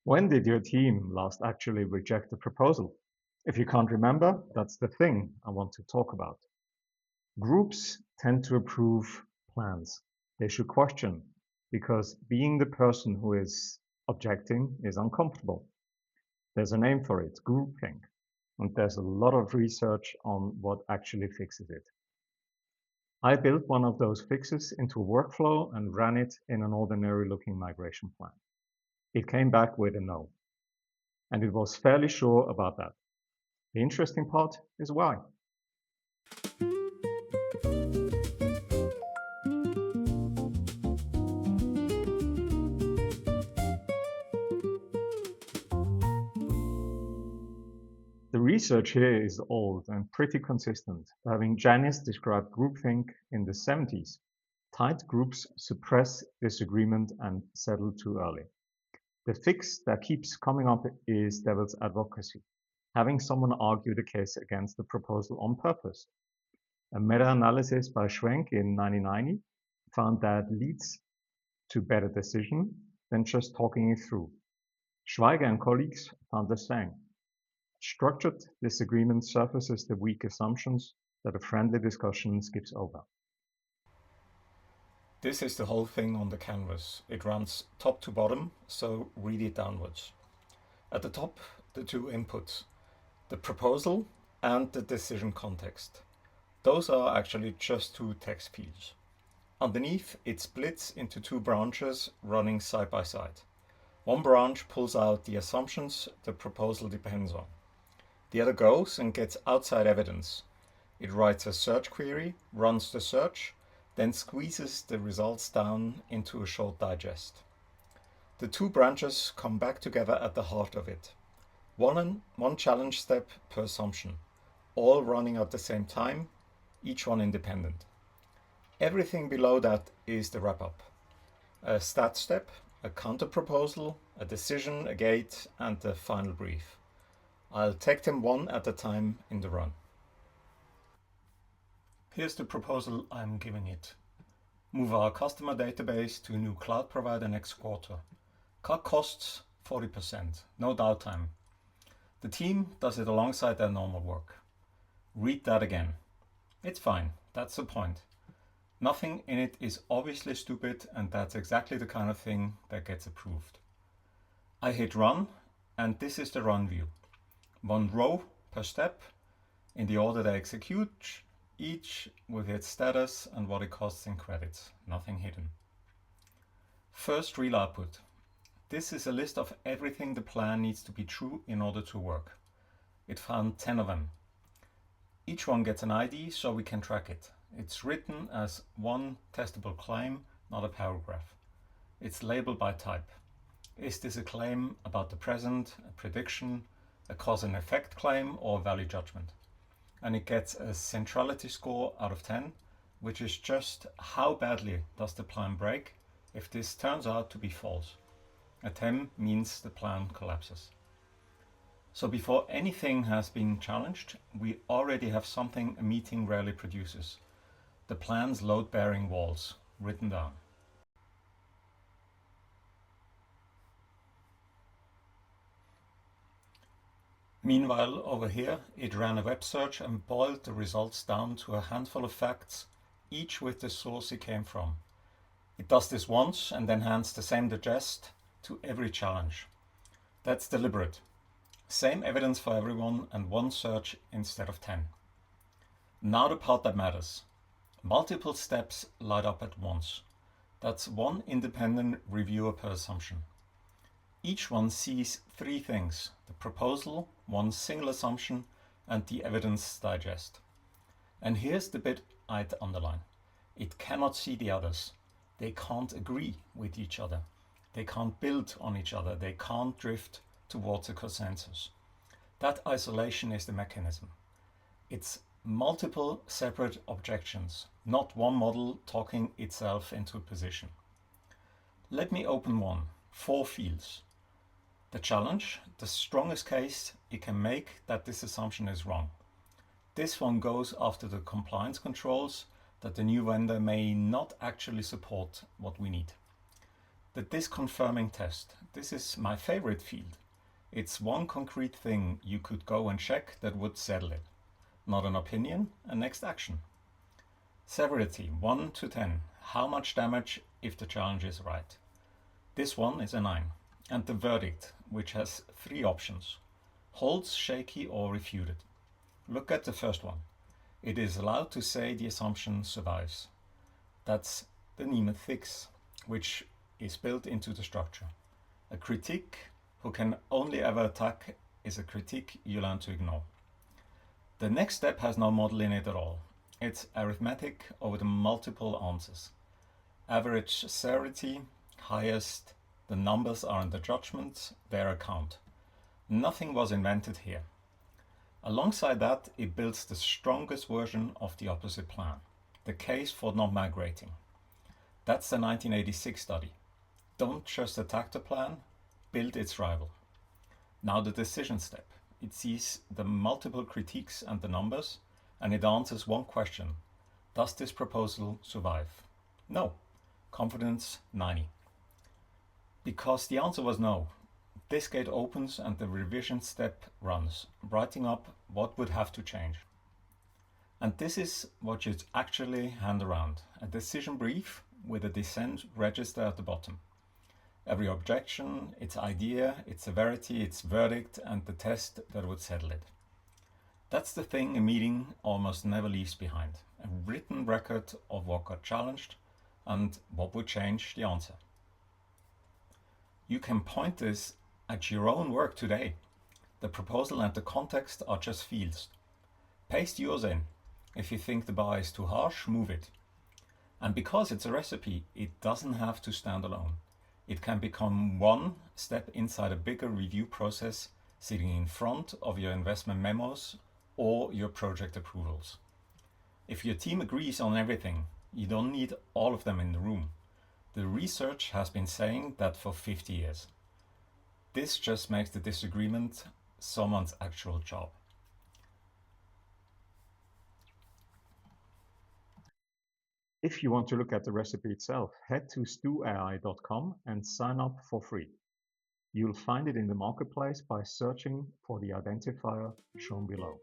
When did your team last actually reject a proposal? If you can't remember, that's the thing I want to talk about. Groups tend to approve plans. They should question, because being the person who is objecting is uncomfortable. There's a name for it, groupthink, and there's a lot of research on what actually fixes it. I built one of those fixes into a workflow and ran it in an ordinary looking migration plan. It came back with a no, and it was fairly sure about that. The interesting part is why. The research here is old and pretty consistent, having Janis described groupthink in the 70s. Tight groups suppress disagreement and settle too early. The fix that keeps coming up is devil's advocacy, having someone argue the case against the proposal on purpose. A meta-analysis by Schwenk in 1990 found that leads to better decision than just talking it through. Schweiger and colleagues found the same. Structured disagreement surfaces the weak assumptions that a friendly discussion skips over. This is the whole thing on the canvas. It runs top to bottom, so read it downwards. At the top, the two inputs, the proposal and the decision context. Those are actually just two text fields. Underneath, it splits into two branches running side by side. One branch pulls out the assumptions the proposal depends on. The other goes and gets outside evidence. It writes a search query, runs the search, then squeezes the results down into a short digest. The two branches come back together at the heart of it. One challenge step per assumption, all running at the same time, each one independent. Everything below that is the wrap-up. A stat step, a counter-proposal, a decision, a gate, and the final brief. I'll take them one at a time in the run. Here's the proposal I'm giving it. Move our customer database to a new cloud provider next quarter. Cut costs 40%, no downtime. The team does it alongside their normal work. Read that again. It's fine, that's the point. Nothing in it is obviously stupid, and that's exactly the kind of thing that gets approved. I hit run, and this is the run view. One row per step in the order they execute, each with its status and what it costs in credits, nothing hidden. First real output. This is a list of everything the plan needs to be true in order to work. It found 10 of them. Each one gets an ID so we can track it. It's written as one testable claim, not a paragraph. It's labeled by type. Is this a claim about the present, a prediction, a cause and effect claim, or a value judgment? And it gets a centrality score out of 10, which is just how badly does the plan break if this turns out to be false. A 10 means the plan collapses. So before anything has been challenged, we already have something a meeting rarely produces. The plan's load-bearing walls, written down. Meanwhile, over here, it ran a web search and boiled the results down to a handful of facts, each with the source it came from. It does this once and then hands the same digest to every challenge. That's deliberate. Same evidence for everyone and one search instead of 10. Now the part that matters. Multiple steps light up at once. That's one independent reviewer per assumption. Each one sees three things: the proposal, one single assumption, and the evidence digest. And here's the bit I'd underline. It cannot see the others. They can't agree with each other. They can't build on each other. They can't drift towards a consensus. That isolation is the mechanism. It's multiple separate objections, not one model talking itself into a position. Let me open one. 4 fields. The challenge, the strongest case it can make that this assumption is wrong. This one goes after the compliance controls that the new vendor may not actually support what we need. The disconfirming test. This is my favorite field. It's one concrete thing you could go and check that would settle it. Not an opinion, a next action. Severity 1 to 10. How much damage if the challenge is right? This one is a 9. And the verdict, which has 3 options: holds, shaky, or refuted. Look at the first one. It is allowed to say the assumption survives. That's the Nemeth fix, which is built into the structure. A critique who can only ever attack is a critique you learn to ignore. The next step has no model in it at all. It's arithmetic over the multiple answers. Average severity, highest, the numbers aren't the judgments, they're a count. Nothing was invented here. Alongside that, it builds the strongest version of the opposite plan, the case for not migrating. That's the 1986 study. Don't just attack the plan, build its rival. Now the decision step. It sees the multiple critiques and the numbers, and it answers one question. Does this proposal survive? No. Confidence 90. Because the answer was no, this gate opens and the revision step runs, writing up what would have to change. And this is what you actually hand around, a decision brief with a dissent register at the bottom. Every objection, its idea, its severity, its verdict, and the test that would settle it. That's the thing a meeting almost never leaves behind, a written record of what got challenged and what would change the answer. You can point this at your own work today. The proposal and the context are just fields. Paste yours in. If you think the bar is too harsh, move it. And because it's a recipe, it doesn't have to stand alone. It can become one step inside a bigger review process sitting in front of your investment memos or your project approvals. If your team agrees on everything, you don't need all of them in the room. The research has been saying that for 50 years. This just makes the disagreement someone's actual job. If you want to look at the recipe itself, head to stuai.com and sign up for free. You'll find it in the marketplace by searching for the identifier shown below.